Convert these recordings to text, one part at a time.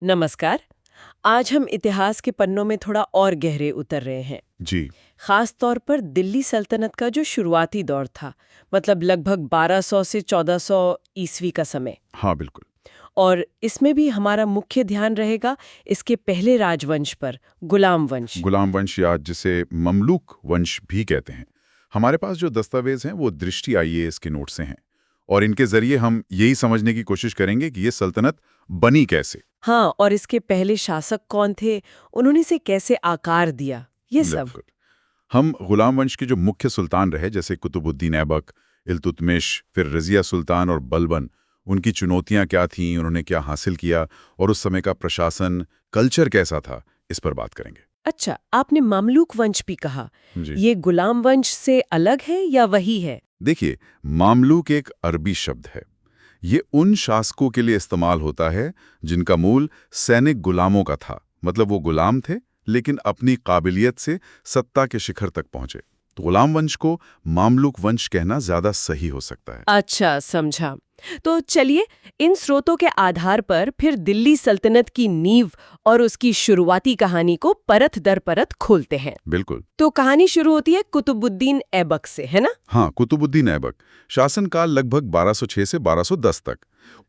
नमस्कार। आज हम इतिहास के पन्नों में थोड़ा और गहरे उतर रहे हैं। जी। खास तौर पर दिल्ली सल्तनत का जो शुरुआती दौर था, मतलब लगभग 1200 से 1400 ईस्वी का समय। हाँ, बिल्कुल। और इसमें भी हमारा मुख्य ध्यान रहेगा इसके पहले राजवंश पर, गुलाम वंश। गुलाम वंश या जिसे ममलूक वंश भी कहते हैं। हमारे पास जो दस्तावेज हैं वो दृष्टि आईएएस के नोट से हैं और इनके जरिए हम यही समझने की कोशिश करेंगे कि ये सल्तनत बनी कैसे। हाँ, और इसके पहले शासक कौन थे, उन्होंने इसे कैसे आकार दिया, ये सब। बिल्कुल। हम गुलाम वंश के जो मुख्य सुल्तान रहे जैसे कुतुबुद्दीन ऐबक, इल्तुतमिश, फिर रजिया सुल्तान और बलबन, उनकी चुनौतियां क्या थीं, उन्होंने क्या हासिल किया और उस समय का प्रशासन कल्चर कैसा था, इस पर बात करेंगे। अच्छा, आपने मामलूक वंश भी कहा। जी। ये गुलाम वंश से अलग है या वही है? देखिए, मामलूक एक अरबी शब्द है। ये उन शासकों के लिए इस्तेमाल होता है जिनका मूल सैनिक गुलामों का था, मतलब वो गुलाम थे लेकिन अपनी काबिलियत से सत्ता के शिखर तक पहुंचे। तो गुलाम वंश को मामलूक वंश कहना ज्यादा सही हो सकता है। अच्छा, समझा। तो चलिए इन स्रोतों के आधार पर फिर दिल्ली सल्तनत की नींव और उसकी शुरुआती कहानी को परत दर परत खोलते हैं। बिल्कुल। तो कहानी शुरू होती है कुतुबुद्दीन ऐबक से, है ना? हाँ, कुतुबुद्दीन ऐबक शासनकाल लगभग 1206 से 1210 तक।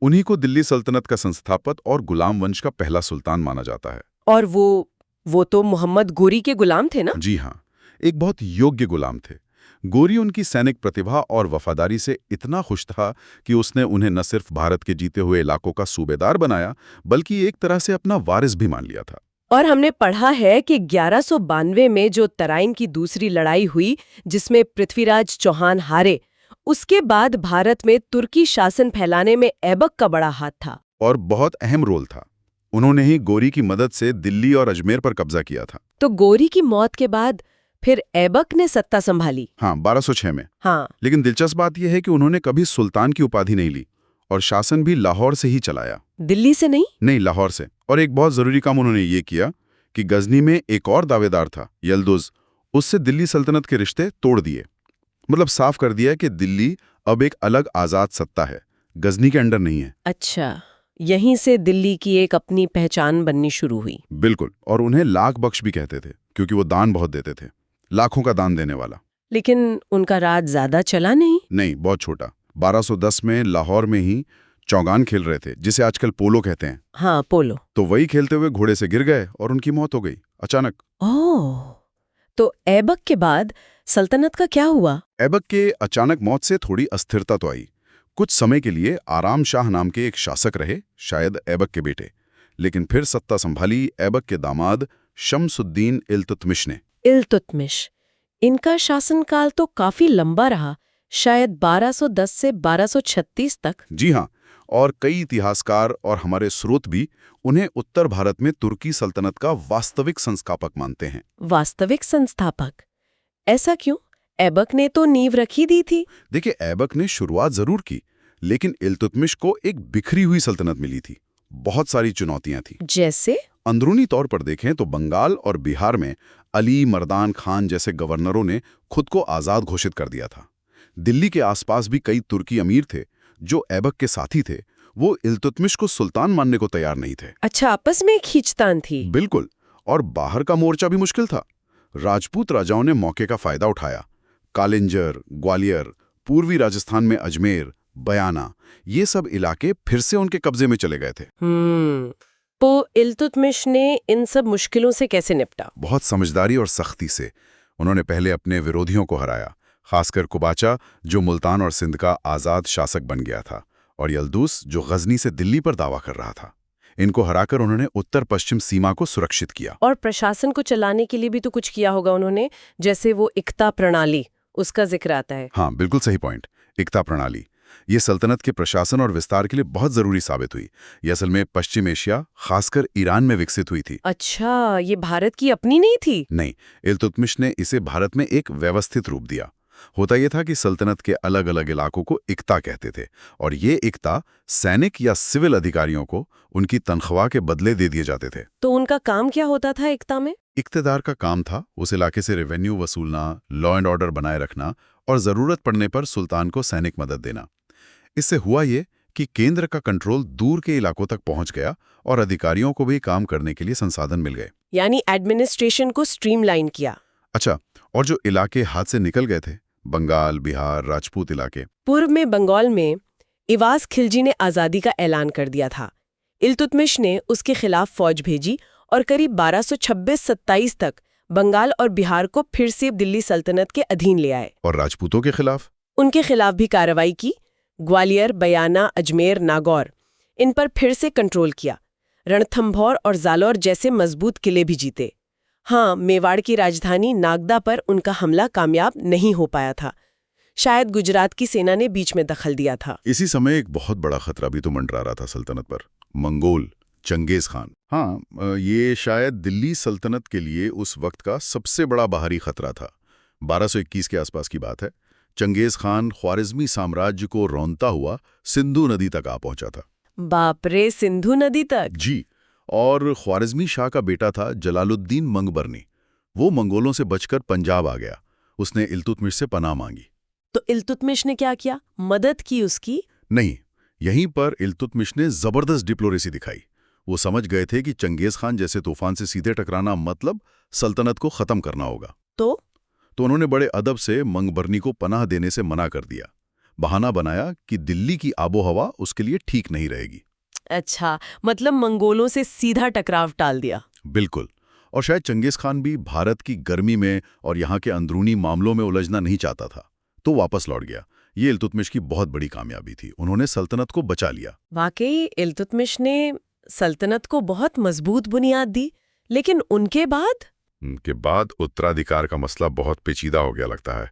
उन्हीं को दिल्ली सल्तनत का संस्थापक और गुलाम वंश का पहला सुल्तान माना जाता है। और वो तो मोहम्मद गोरी के गुलाम थे ना? जी हाँ, एक बहुत योग्य गुलाम थे। गोरी उनकी सैनिक प्रतिभा और वफादारी से इतना खुश था कि उसने उन्हें न सिर्फ भारत के जीते हुए इलाकों का सूबेदार बनाया, बल्कि एक तरह से अपना वारिस भी मान लिया था। और हमने पढ़ा है कि 1192 में जो तराइन की दूसरी लड़ाई हुई, जिसमें पृथ्वीराज चौहान हारे, उसके बाद भारत में तुर्की शासन फैलाने में ऐबक का बड़ा हाथ था। और बहुत अहम रोल था। उन्होंने ही गोरी की मदद से दिल्ली और अजमेर पर कब्जा किया था। तो गोरी की मौत के बाद फिर ऐबक ने सत्ता संभाली। हाँ, 1206 में। हाँ। लेकिन दिलचस्प बात यह है कि उन्होंने कभी सुल्तान की उपाधि नहीं ली और शासन भी लाहौर से ही चलाया। दिल्ली से नहीं? नहीं, लाहौर से। और एक बहुत जरूरी काम उन्होंने ये किया कि गजनी में एक और दावेदार था, यल्दुज, उससे दिल्ली सल्तनत के रिश्ते तोड़ दिए। मतलब साफ कर दिया कि दिल्ली अब एक अलग आजाद सत्ता है, गजनी के अंडर नहीं है। अच्छा, यहीं से दिल्ली की एक अपनी पहचान बननी शुरू हुई। बिल्कुल। और उन्हें लाख बख्श भी कहते थे क्योंकि वो दान बहुत देते थे, लाखों का दान देने वाला। लेकिन उनका राज ज्यादा चला नहीं? नहीं, बहुत छोटा। 1210 में लाहौर में ही चौगान खेल रहे थे, जिसे आजकल पोलो कहते हैं। हाँ, पोलो। तो वही खेलते हुए घोड़े से गिर गए और उनकी मौत हो गई अचानक। ओह, तो ऐबक के बाद सल्तनत का क्या हुआ? ऐबक के अचानक मौत से थोड़ी अस्थिरता तो आई। कुछ समय के लिए आराम शाह नाम के एक शासक रहे, शायद ऐबक के बेटे। लेकिन फिर सत्ता संभाली ऐबक के दामाद शम्सुद्दीन इल्तुतमिश ने। इल्तुतमिश, इनका शासनकाल तो काफी लंबा रहा, शायद 1210 से 1236 तक। जी हाँ, और कई इतिहासकार और हमारे स्रोत भी उन्हें उत्तर भारत में तुर्की सल्तनत का वास्तविक संस्थापक मानते हैं। वास्तविक संस्थापक? ऐसा क्यों? ऐबक ने तो नींव रखी दी थी। देखिए, ऐबक ने शुरुआत जरूर की, लेकिन इल्तुतमिश को एक बिखरी हुई सल्तनत मिली थी। बहुत सारी चुनौतियां थी। जैसे? अंदरूनी तौर पर देखें तो बंगाल और बिहार में अली मर्दान खान जैसे गवर्नरों ने खुद को आजाद घोषित कर दिया था। दिल्ली के आसपास भी कई तुर्की अमीर थे जो ऐबक के साथी थे। वो इल्तुतमिश को सुल्तान मानने को तैयार नहीं थे। अच्छा, आपस में खींचतान थी। बिल्कुल। और बाहर का मोर्चा भी मुश्किल था। राजपूत राजाओं ने मौके का फायदा उठाया। कालिंजर, ग्वालियर, पूर्वी राजस्थान में अजमेर, बयाना, ये सब इलाके फिर से उनके कब्जे में चले गए थे। तो इल्तुतमिश ने इन सब मुश्किलों से कैसे निपटा? बहुत समझदारी और सख्ती से। उन्होंने पहले अपने विरोधियों को हराया, खासकर कुबाचा जो मुल्तान और सिंध का आज़ाद शासक बन गया था, और यल्दूस जो गजनी से दिल्ली पर दावा कर रहा था। इनको हराकर उन्होंने उत्तर पश्चिम सीमा को सुरक्षित किया। और प्रशासन को चलाने के लिए भी तो कुछ किया होगा उन्होंने, जैसे वो इक्ता प्रणाली, उसका जिक्र आता है। हाँ, बिल्कुल सही पॉइंट। इक्ता प्रणाली ये सल्तनत के प्रशासन और विस्तार के लिए बहुत जरूरी साबित हुई। ये असल में पश्चिम एशिया, खासकर ईरान में विकसित हुई थी। अच्छा, ये भारत की अपनी नहीं थी? नहीं, इल्तुतमिश ने इसे भारत में एक व्यवस्थित रूप दिया। होता यह था कि सल्तनत के अलग अलग इलाकों को इक्ता कहते थे, और ये इक्ता सैनिक या सिविल अधिकारियों को उनकी तनख्वाह के बदले दे दिए जाते थे। तो उनका काम क्या होता था इक्ता में? इक्तेदार का काम था उस इलाके से रेवेन्यू वसूलना, लॉ एंड ऑर्डर बनाए रखना और जरूरत पड़ने पर सुल्तान को सैनिक मदद देना। इससे हुआ ये कि केंद्र का कंट्रोल दूर के इलाकों तक पहुंच गया और अधिकारियों को भी काम करने के लिए संसाधन मिल गए। यानी एडमिनिस्ट्रेशन को स्ट्रीमलाइन किया। अच्छा, और जो इलाके हाथ से निकल गए थे, बंगाल, बिहार, राजपूत इलाके, पूर्व में बंगाल में इवाज खिलजी ने आज़ादी का ऐलान कर दिया था। इल्तुतमिश ने उसके खिलाफ फौज भेजी और करीब 1226-27 तक बंगाल और बिहार को फिर से दिल्ली सल्तनत के अधीन ले आए। और राजपूतों के खिलाफ? उनके खिलाफ भी कार्रवाई की। ग्वालियर, बयाना, अजमेर, नागौर, इन पर फिर से कंट्रोल किया। रणथंभौर और जालौर जैसे मजबूत किले भी जीते। हाँ, मेवाड़ की राजधानी नागदा पर उनका हमला कामयाब नहीं हो पाया था। शायद गुजरात की सेना ने बीच में दखल दिया था। इसी समय एक बहुत बड़ा खतरा भी तो मंडरा रहा था सल्तनत पर, मंगोल, चंगेज खान। हाँ, ये शायद दिल्ली सल्तनत के लिए उस वक्त का सबसे बड़ा बाहरी खतरा था। 1221 के आसपास की बात है। चंगेज खान ख्वारिज़मी साम्राज्य को रौंदता हुआ सिंधु नदी तक आ पहुंचा था। बाप रे, सिंधु नदी तक? जी, और ख्वारिज़मी शाह का बेटा था जलालुद्दीन मंगबरनी। वो मंगोलों से बचकर पंजाब आ गया। उसने इल्तुतमिश से पनाह मांगी। तो इल्तुतमिश ने क्या किया? मदद की उसकी? नहीं, यहीं पर इल्तुतमिश ने जबरदस्त डिप्लोरेसी दिखाई। वो समझ गए थे कि चंगेज खान जैसे तूफान से सीधे टकराना मतलब सल्तनत को खत्म करना होगा। तो उन्होंने बड़े अदब से मंगबरनी को पनाह देने से मना कर दिया। बहाना बनाया कि दिल्ली की आबोहवा उसके लिए ठीक नहीं रहेगी। अच्छा, मतलब मंगोलों से सीधा टकराव टाल दिया। बिल्कुल। और शायद चंगेज खान भी भारत की गर्मी में और यहाँ के अंदरूनी मामलों में उलझना नहीं चाहता था, तो वापस लौट गया। ये इल्तुतमिश की बहुत बड़ी कामयाबी थी। उन्होंने सल्तनत को बचा लिया। वाकई इल्तुतमिश ने सल्तनत को बहुत मजबूत बुनियाद दी। लेकिन उनके बाद उत्तराधिकार का मसला बहुत पेचीदा हो गया लगता है,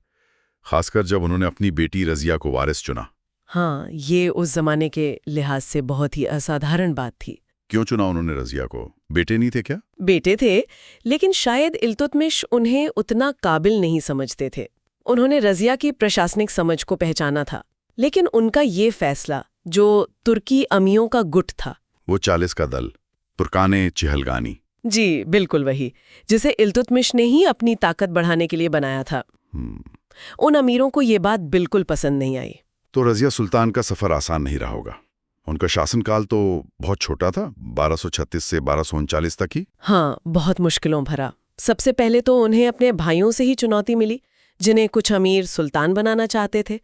खासकर जब उन्होंने अपनी बेटी रजिया को वारिस चुना। हाँ, ये उस जमाने के लिहाज से बहुत ही असाधारण बात थी। क्यों चुना उन्होंने रजिया को? बेटे नहीं थे क्या? बेटे थे, लेकिन शायद इल्तुतमिश उन्हें उतना काबिल नहीं समझते थे। उन्होंने रजिया की प्रशासनिक समझ को पहचाना था, लेकिन उनका ये फैसला, जो तुर्की अमियों का गुट था, वो 40 का दल, तुर्काने चिहलगानी। जी बिल्कुल वही, जिसे इल्तुतमिश ने ही अपनी ताकत बढ़ाने के लिए बनाया था। उन अमीरों को ये बात बिल्कुल पसंद नहीं आई। तो रजिया सुल्तान का सफर आसान नहीं रहा होगा। उनका शासनकाल तो बहुत छोटा था, 1236 से 1239 तक ही। हाँ, बहुत मुश्किलों भरा। सबसे पहले तो उन्हें अपने भाइयों से ही चुनौती मिली, जिन्हें कुछ अमीर सुल्तान बनाना चाहते थे।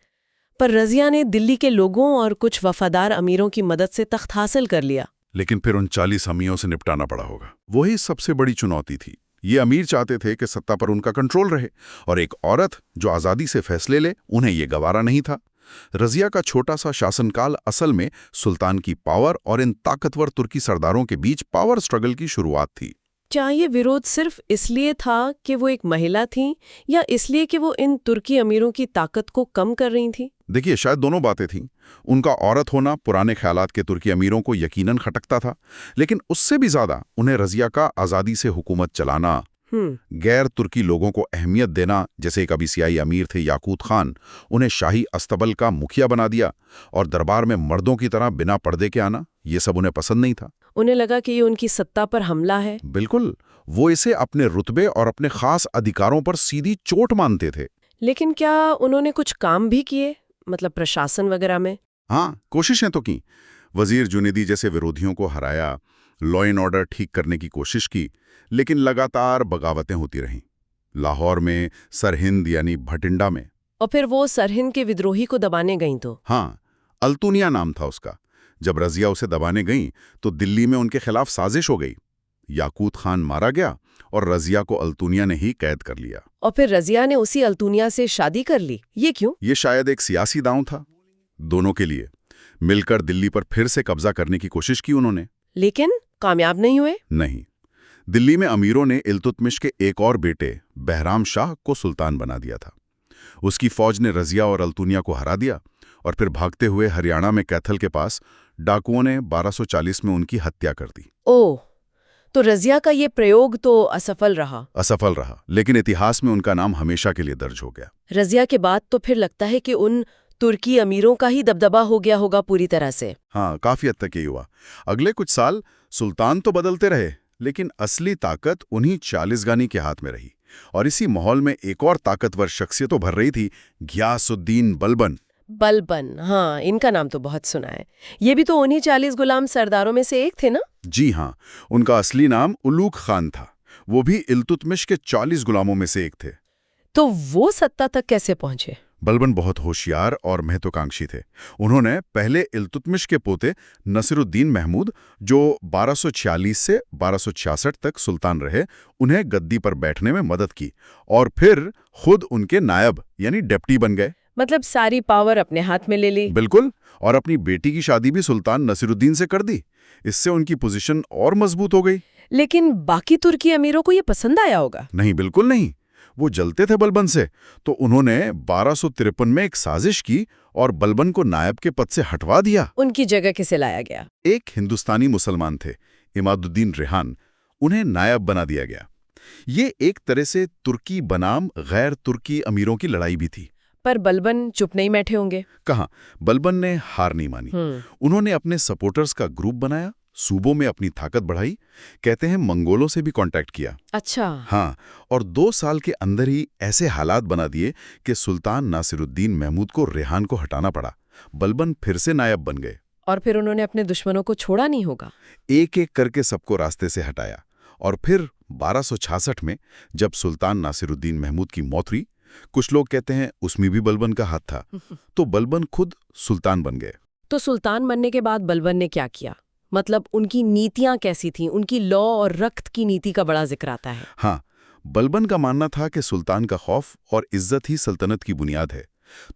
पर रजिया ने दिल्ली के लोगों और कुछ वफादार अमीरों की मदद से तख्त हासिल कर लिया। लेकिन फिर उन 40 अमीरों से निपटाना पड़ा होगा। वही सबसे बड़ी चुनौती थी। ये अमीर चाहते थे कि सत्ता पर उनका कंट्रोल रहे, और एक औरत जो आज़ादी से फैसले ले, उन्हें ये गवारा नहीं था। रजिया का छोटा सा शासनकाल असल में सुल्तान की पावर और इन ताकतवर तुर्की सरदारों के बीच पावर स्ट्रगल की शुरुआत थी। क्या ये विरोध सिर्फ इसलिए था कि वो एक महिला थीं, या इसलिए कि वो इन तुर्की अमीरों की ताकत को कम कर रही थीं? देखिए, शायद दोनों बातें थीं। उनका औरत होना पुराने ख्यालात के तुर्की अमीरों को यकीनन खटकता था, लेकिन उससे भी ज्यादा उन्हें रजिया का आज़ादी से हुकूमत चलाना, गैर तुर्की लोगों को अहमियत देना, जैसे एक अबीसियाई अमीर थे याकूत खान, उन्हें शाही अस्तबल का मुखिया बना दिया, और दरबार में मर्दों की तरह बिना पर्दे के आना, ये सब उन्हें पसंद नहीं था। उन्हें लगा कि ये उनकी सत्ता पर हमला है। बिल्कुल, वो इसे अपने रुतबे और अपने खास अधिकारों पर सीधी चोट मानते थे। लेकिन क्या उन्होंने कुछ काम भी किए, मतलब प्रशासन वगैरह में? हाँ, कोशिशें तो की। वजीर जुनेदी जैसे विरोधियों को हराया, लॉ एंड ऑर्डर ठीक करने की कोशिश की, लेकिन लगातार बगावतें होती रहीं। लाहौर में, सरहिंद यानी भटिंडा में। और फिर वो सरहिंद के विद्रोही को दबाने गईं तो? हाँ, अल्तुनिया नाम था उसका। जब रजिया उसे दबाने गईं तो दिल्ली में उनके खिलाफ साजिश हो गई। याकूत खान मारा गया और रजिया को अल्तुनिया ने ही कैद कर लिया। और फिर रजिया ने उसी अल्तुनिया से शादी कर ली। ये क्यों? ये शायद एक सियासी दांव था दोनों के लिए। मिलकर दिल्ली पर फिर से कब्जा करने की कोशिश की उन्होंने, लेकिन कामयाब नहीं हुए। नहीं। दिल्ली में अमीरों ने इल्तुतमिश के एक और बेटे बहराम शाह को सुल्तान बना दिया था। उसकी फौज ने रजिया और अल्तुनिया को हरा दिया, और फिर भागते हुए हरियाणा में कैथल के पास डाकुओं ने 1240 में उनकी हत्या कर दी। ओह, तो रजिया का ये प्रयोग तो असफल रहा। लेकिन इतिहास में उनका नाम हमेशा के लिए दर्ज हो गया। रजिया के बाद तो फिर लगता है कि उन तुर्की अमीरों का ही दबदबा हो गया होगा पूरी तरह से। हाँ, काफी हद तक यही हुआ। अगले कुछ साल सुल्तान तो बदलते रहे, लेकिन असली ताकत उन्हीं 40 गानी के हाथ में रही। और इसी माहौल में एक और ताकतवर शख्सियत तो भर रही थी, घियासुद्दीन बलबन। बलबन, हाँ, इनका नाम तो बहुत सुना है। ये भी तो उन्हीं 40 गुलाम सरदारों में से एक थे ना? जी हाँ, उनका असली नाम उलूग खान था। वो भी इल्तुतमिश के 40 गुलामों में से एक थे। तो वो सत्ता तक कैसे पहुंचे? बलबन बहुत होशियार और महत्वाकांक्षी थे। उन्होंने पहले इल्तुतमिश के पोते नसीरुद्दीन महमूद, जो 1246 से 1266 तक सुल्तान रहे, उन्हें गद्दी पर बैठने में मदद की और फिर खुद उनके नायब यानी डेप्टी बन गए। मतलब सारी पावर अपने हाथ में ले ली। बिल्कुल, और अपनी बेटी की शादी भी सुल्तान नसीरुद्दीन से कर दी। इससे उनकी पोजीशन और मजबूत हो गई। लेकिन बाकी तुर्की अमीरों को ये पसंद आया होगा। नहीं, बिल्कुल नहीं। वो जलते थे बलबन से, तो उन्होंने 1253 में एक साजिश की और बलबन को नायब के पद से हटवा दिया। उनकी जगह किसे लाया गया? एक हिंदुस्तानी मुसलमान थे, इमादुद्दीन रेहान, उन्हें नायब बना दिया गया। ये एक तरह से तुर्की बनाम गैर तुर्की अमीरों की लड़ाई भी थी। पर बलबन चुप नहीं बैठे होंगे। कहाँ, बलबन ने हार नहीं मानी। उन्होंने अपने सपोर्टर्स का ग्रुप बनाया, सूबों में अपनी ताकत बढ़ाई, कहते हैं मंगोलों से भी कांटेक्ट किया। अच्छा। हाँ, और 2 साल के अंदर ही ऐसे हालात बना दिए कि सुल्तान नासिरुद्दीन महमूद को रेहान को हटाना पड़ा। बलबन फिर से नायब बन गए। और फिर उन्होंने अपने दुश्मनों को छोड़ा नहीं होगा। एक एक करके सबको रास्ते से हटाया। और फिर 1266 में जब सुल्तान नासिरुद्दीन महमूद की मौत हुई, कुछ लोग कहते हैं उसमें भी बलबन का हाथ था, तो बलबन खुद सुल्तान बन गए। तो सुल्तान बनने के बाद बलबन ने क्या किया? मतलब उनकी नीतियां कैसी थीं? उनकी लॉ और रक्त की नीति का बड़ा जिक्र आता है। हाँ, बलबन का मानना था कि सुल्तान का खौफ और इज्जत ही सल्तनत की बुनियाद है।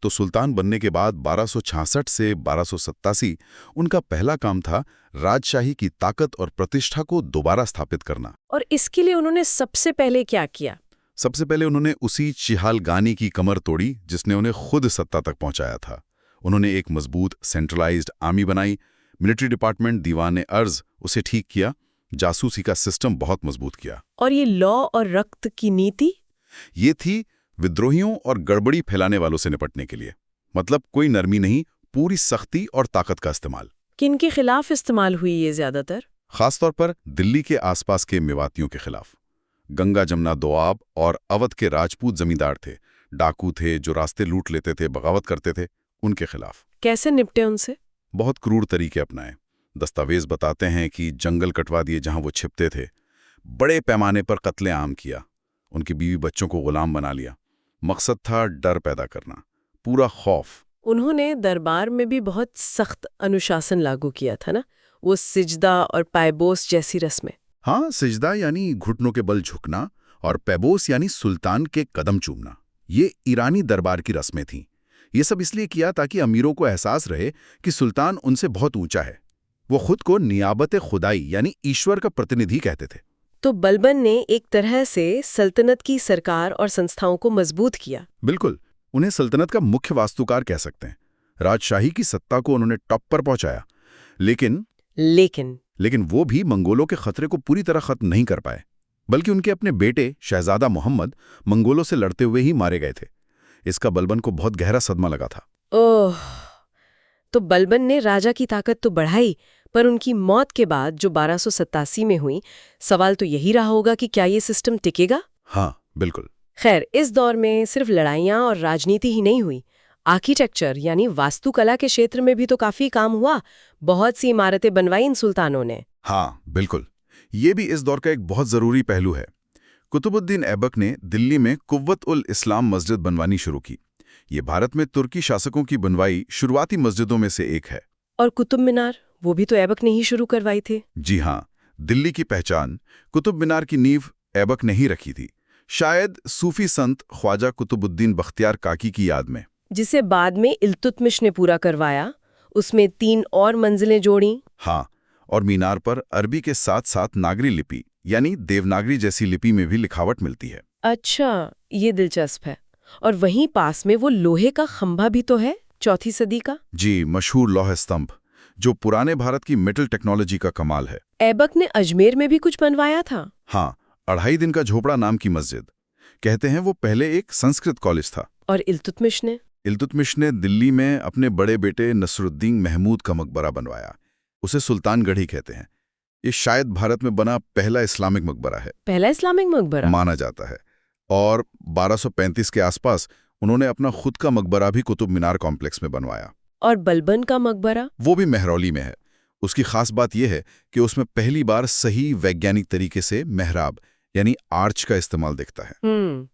तो सुल्तान बनने के बाद 1266 से 1287 उनका पहला काम था राजशाही की ताकत और प्रतिष्ठा को दोबारा स्थापित करना। और इसके लिए उन्होंने सबसे पहले क्या किया? सबसे पहले उन्होंने उसी चिहालगानी की कमर तोड़ी जिसने उन्हें खुद सत्ता तक पहुंचाया था। उन्होंने एक मजबूत सेंट्रलाइज्ड आर्मी बनाई, मिलिट्री डिपार्टमेंट दीवाने अर्ज उसे ठीक किया, जासूसी का सिस्टम बहुत मजबूत किया। और ये लॉ और रक्त की नीति? ये थी विद्रोहियों और गड़बड़ी फैलाने वालों से निपटने के लिए। मतलब कोई नरमी नहीं, पूरी सख्ती और ताकत का इस्तेमाल। किनके खिलाफ इस्तेमाल हुई ये ज्यादातर? खासतौर पर दिल्ली के आसपास के मेवातियों के खिलाफ। गंगा जमुना दोआब और अवध के राजपूत जमींदार थे, डाकू थे जो रास्ते लूट लेते थे, बगावत करते थे, उनके खिलाफ। कैसे निपटे उनसे? बहुत क्रूर तरीके अपनाए। दस्तावेज बताते हैं कि जंगल कटवा दिए जहां वो छिपते थे, बड़े पैमाने पर कत्लेआम किया, उनकी बीवी बच्चों को गुलाम बना लिया। मकसद था डर पैदा करना, पूरा खौफ। उन्होंने दरबार में भी बहुत सख्त अनुशासन लागू किया था ना, वो सिजदा और पायबोस जैसी रस्में। हाँ, सिजदा यानी घुटनों के बल झुकना और पैबोस यानी सुल्तान के कदम चूमना, ये ईरानी दरबार की रस्में थीं। ये सब इसलिए किया ताकि अमीरों को एहसास रहे कि सुल्तान उनसे बहुत ऊंचा है। वो खुद को नियाबत खुदाई यानी ईश्वर का प्रतिनिधि कहते थे। तो बलबन ने एक तरह से सल्तनत की सरकार और संस्थाओं को मजबूत किया। बिल्कुल, उन्हें सल्तनत का मुख्य वास्तुकार कह सकते हैं। राजशाही की सत्ता को उन्होंने टॉप पर पहुंचाया। लेकिन वो भी मंगोलों के खतरे को पूरी तरह खत्म नहीं कर पाए, बल्कि उनके अपने बेटे शहजादा मोहम्मद मंगोलों से लड़ते हुए ही मारे गए थे। इसका बलबन को बहुत गहरा सदमा लगा था। ओह, तो बलबन ने राजा की ताकत तो बढ़ाई, पर उनकी मौत के बाद जो 1287 में हुई, सवाल तो यही रहा होगा कि क्या ये सिस्टम टिकेगा? हाँ, बिल्कुल। खैर, इस दौर में सिर्फ लड़ाइयाँ और राजनीति ही नहीं हुई। आर्किटेक्चर यानी वास्तुकला के क्षेत्र में भी तो काफी काम हुआ। बहुत सी इमारतें बनवाई इन सुल्तानों ने। हाँ, बिल्कुल। ये भी इस दौर का एक बहुत जरूरी पहलू है। कुतुबुद्दीन ऐबक ने दिल्ली में कुव्वत-उल-इस्लाम मस्जिद बनवानी शुरू की। ये भारत में तुर्की शासकों की बनवाई शुरुआती मस्जिदों में से एक है। और कुतुब मीनार, वो भी तो ऐबक ने ही शुरू करवाई थी। जी हाँ, दिल्ली की पहचान कुतुब मीनार की नींव ऐबक ने ही रखी थी, शायद सूफी संत ख्वाजा कुतुबुद्दीन बख्तियार काकी की याद में, जिसे बाद में इल्तुतमिश ने पूरा करवाया। उसमें 3 और मंजिलें जोड़ी। हाँ, और मीनार पर अरबी के साथ साथ नागरी लिपि यानी देवनागरी जैसी लिपि में भी लिखावट मिलती है। अच्छा, ये दिलचस्प है। और वहीं पास में वो लोहे का खंभा भी तो है, 4वीं सदी का। जी, मशहूर लौह स्तंभ, जो पुराने भारत की मेटल टेक्नोलॉजी का कमाल है। ऐबक ने अजमेर में भी कुछ बनवाया था। हाँ, 2.5 दिन का झोपड़ा नाम की मस्जिद। कहते हैं वो पहले एक संस्कृत कॉलेज था। और इल्तुतमिश ने दिल्ली में अपने बड़े बेटे नसरुद्दीन महमूद का मकबरा बनवाया। उसे सुल्तानगढ़ी कहते हैं। ये शायद भारत में बना पहला इस्लामिक मकबरा है। पहला इस्लामिक मकबरा माना जाता है। और 1235 के आसपास उन्होंने अपना खुद का मकबरा भी कुतुब मीनार कॉम्प्लेक्स में बनवाया। और बलबन का मकबरा? वो भी मेहरौली में है। उसकी खास बात यह है कि उसमें पहली बार सही वैज्ञानिक तरीके से मेहराब यानी आर्च का इस्तेमाल दिखता है।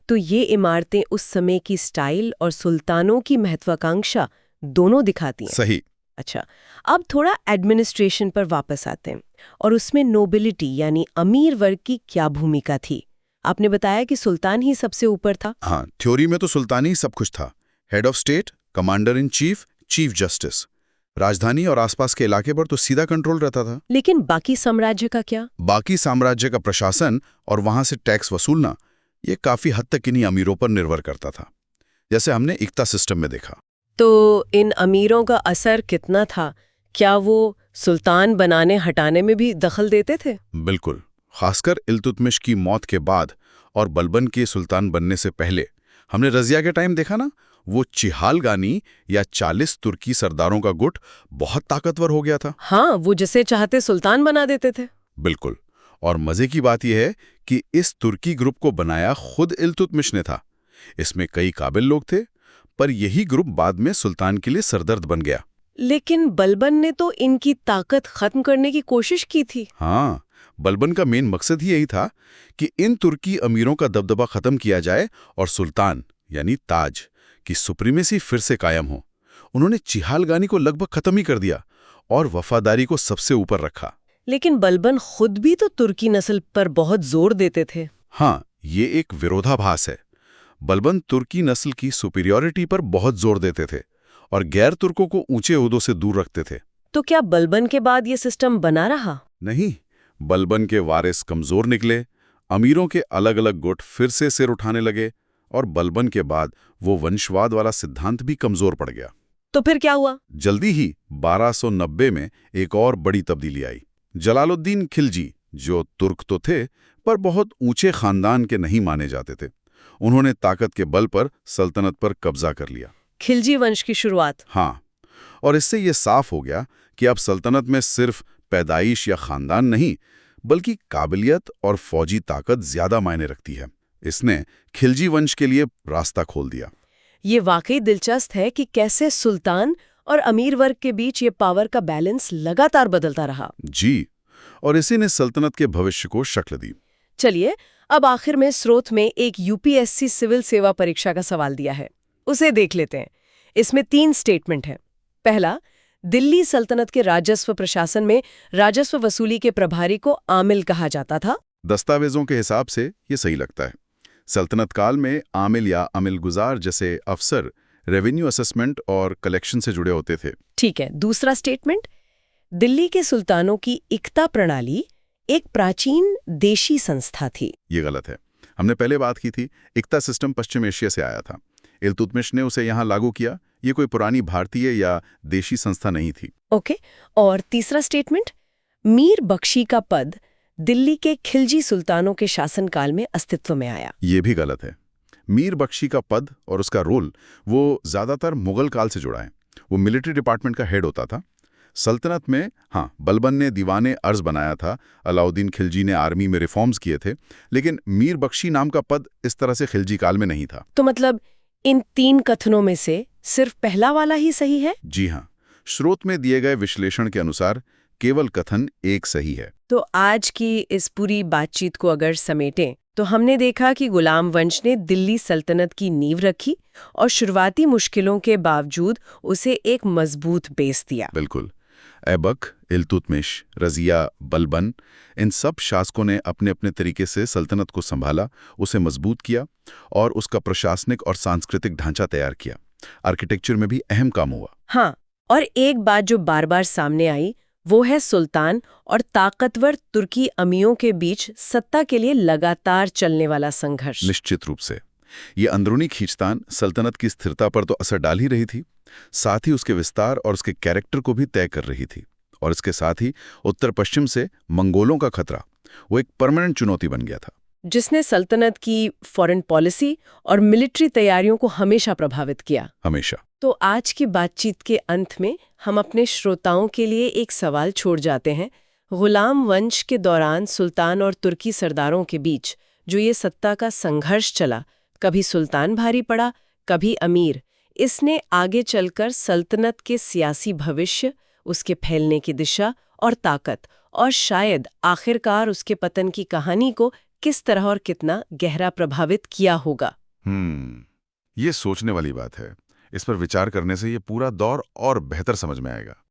तो ये इमारतें उस समय की स्टाइल और सुल्तानों की महत्वाकांक्षा दोनों दिखाती हैं। सही। अच्छा, अब थोड़ा एडमिनिस्ट्रेशन पर वापस आते हैं और उसमें नोबिलिटी यानी अमीर वर्ग की क्या भूमिका थी? आपने बताया कि सुल्तान ही सबसे ऊपर था। हाँ, थ्योरी में तो सुल्तान ही सब कुछ था। Head of state, commander in chief, chief justice. राजधानी और आसपास के इलाके पर तो सीधा कंट्रोल रहता था। लेकिन बाकी साम्राज्य का क्या? बाकी साम्राज्य का प्रशासन और वहां से टैक्स वसूलना ये काफी हद तक इन्हीं अमीरों पर निर्भर करता था, जैसे हमने इक्ता सिस्टम में देखा। तो इन अमीरों का असर कितना था? क्या वो सुल्तान बनाने हटाने में भी दखल देते थे? बिल्कुल, खासकर इल्तुतमिश की मौत के बाद और बलबन के सुल्तान बनने से पहले। हमने रजिया के टाइम देखा ना, वो चिहालगानी या 40 तुर्की सरदारों का गुट बहुत ताकतवर हो गया था। हाँ, वो जिसे चाहते सुल्तान बना देते थे। बिल्कुल। और मजे की बात यह है कि इस तुर्की ग्रुप को बनाया खुद इल्तुतमिश ने था। इसमें कई काबिल लोग थे, पर यही ग्रुप बाद में सुल्तान के लिए सरदर्द बन गया। लेकिन बलबन ने तो इनकी ताकत खत्म करने की कोशिश की थी। हाँ, बलबन का मेन मकसद ही यही था कि इन तुर्की अमीरों का दबदबा खत्म किया जाए और सुल्तान यानी ताज की सुप्रीमेसी फिर से कायम हो। उन्होंने चिहालगानी को लगभग खत्म ही कर दिया और वफादारी को सबसे ऊपर रखा। लेकिन बलबन खुद भी तो तुर्की नस्ल पर बहुत जोर देते थे। हाँ, ये एक विरोधाभास है। बलबन तुर्की नस्ल की सुपीरियॉरिटी पर बहुत जोर देते थे और गैर तुर्कों को ऊंचे ओहदों से दूर रखते थे। तो क्या बलबन के बाद ये सिस्टम बना रहा? नहीं, बलबन के वारिस कमजोर निकले, अमीरों के अलग अलग गुट फिर से सिर उठाने लगे और बलबन के बाद वो वंशवाद वाला सिद्धांत भी कमजोर पड़ गया। तो फिर क्या हुआ? जल्दी ही 1290 में एक और बड़ी तब्दीली आई। जलालुद्दीन खिलजी, जो तुर्क तो थे पर बहुत ऊंचे खानदान के नहीं माने जाते थे, उन्होंने ताकत के बल पर सल्तनत पर कब्जा कर लिया। खिलजी वंश की शुरुआत। हाँ, और इससे यह साफ हो गया कि अब सल्तनत में सिर्फ पैदाइश या खानदान नहीं, बल्कि काबिलियत और फौजी ताकत ज्यादा मायने रखती है। इसने खिलजी वंश के लिए रास्ता खोल दिया। ये वाकई दिलचस्प है कि कैसे सुल्तान और अमीर वर्ग के बीच ये पावर का बैलेंस लगातार बदलता रहा। जी, और इसी ने सल्तनत के भविष्य को शक्ल दी। चलिए, अब आखिर में स्रोत में एक यूपीएससी सिविल सेवा परीक्षा का सवाल दिया है, उसे देख लेते हैं। इसमें 3 स्टेटमेंट हैं। पहला, दिल्ली सल्तनत के राजस्व प्रशासन में राजस्व वसूली के प्रभारी को आमिल कहा जाता था। दस्तावेजों के हिसाब से ये सही लगता है। सल्तनत काल में आमिल या अमिल गुजार जैसे अफसर रेवेन्यू असेसमेंट और कलेक्शन से जुड़े होते थे। ठीक है। दूसरा स्टेटमेंट, दिल्ली के सुल्तानों की इक्ता प्रणाली एक प्राचीन देशी संस्था थी। ये गलत है। हमने पहले बात की थी, इक्ता सिस्टम पश्चिम एशिया से आया था। इल्तुतमिश ने उसे यहाँ लागू किया। ये कोई पुरानी भारतीय या देशी संस्था नहीं थी। ओके। और तीसरा स्टेटमेंट, मीर बख्शी का पद दिल्ली के खिलजी सुल्तानों के शासनकाल में अस्तित्व में आया। ये भी गलत है। मीर बख्शी का पद और उसका रोल वो ज्यादातर मुगल काल से जुड़ा है। वो मिलिट्री डिपार्टमेंट का हेड होता था। सल्तनत में हाँ, बलबन ने दीवाने अर्ज बनाया था, अलाउद्दीन खिलजी ने आर्मी में रिफॉर्म्स किए थे, लेकिन मीर बख्शी नाम का पद इस तरह से खिलजी काल में नहीं था। तो मतलब इन 3 कथनों में से सिर्फ पहला वाला ही सही है? जी हाँ, स्रोत में दिए गए विश्लेषण के अनुसार केवल कथन एक सही है। तो आज की इस पूरी बातचीत को अगर समेटें तो हमने देखा कि गुलाम वंश ने दिल्ली सल्तनत की नींव रखी और शुरुआती मुश्किलों के बावजूद उसे एक मजबूत बेस दिया। बिल्कुल। ऐबक, इल्तुतमिश, रजिया, बलबन, इन सब शासकों ने अपने अपने तरीके से सल्तनत को संभाला, उसे मजबूत किया और उसका प्रशासनिक और सांस्कृतिक ढांचा तैयार किया। आर्किटेक्चर में भी अहम काम हुआ। हाँ, और एक बात जो बार बार सामने आई वो है सुल्तान और ताकतवर तुर्की अमीरों के बीच सत्ता के लिए लगातार चलने वाला संघर्ष। निश्चित रूप से ये अंदरूनी खींचतान सल्तनत की स्थिरता पर तो असर डाल ही रही थी, साथ ही उसके विस्तार और उसके कैरेक्टर को भी तय कर रही थी। और इसके साथ ही उत्तर पश्चिम से मंगोलों का खतरा वो एक परमानेंट चुनौती बन गया था, जिसने सल्तनत की फॉरेन पॉलिसी और मिलिट्री तैयारियों को हमेशा प्रभावित किया। हमेशा। तो आज की बातचीत के अंत में हम अपने श्रोताओं के लिए एक सवाल छोड़ जाते हैं। गुलाम वंश के दौरान सुल्तान और तुर्की सरदारों के बीच जो ये सत्ता का संघर्ष चला, कभी सुल्तान भारी पड़ा, कभी अमीर। इसने आगे चलकर सल्तनत के सियासी भविष्य, उसके फैलने की दिशा और ताकत, और शायद आखिरकार उसके पतन की कहानी को किस तरह और कितना गहरा प्रभावित किया होगा। ये सोचने वाली बात है। इस पर विचार करने से ये पूरा दौर और बेहतर समझ में आएगा।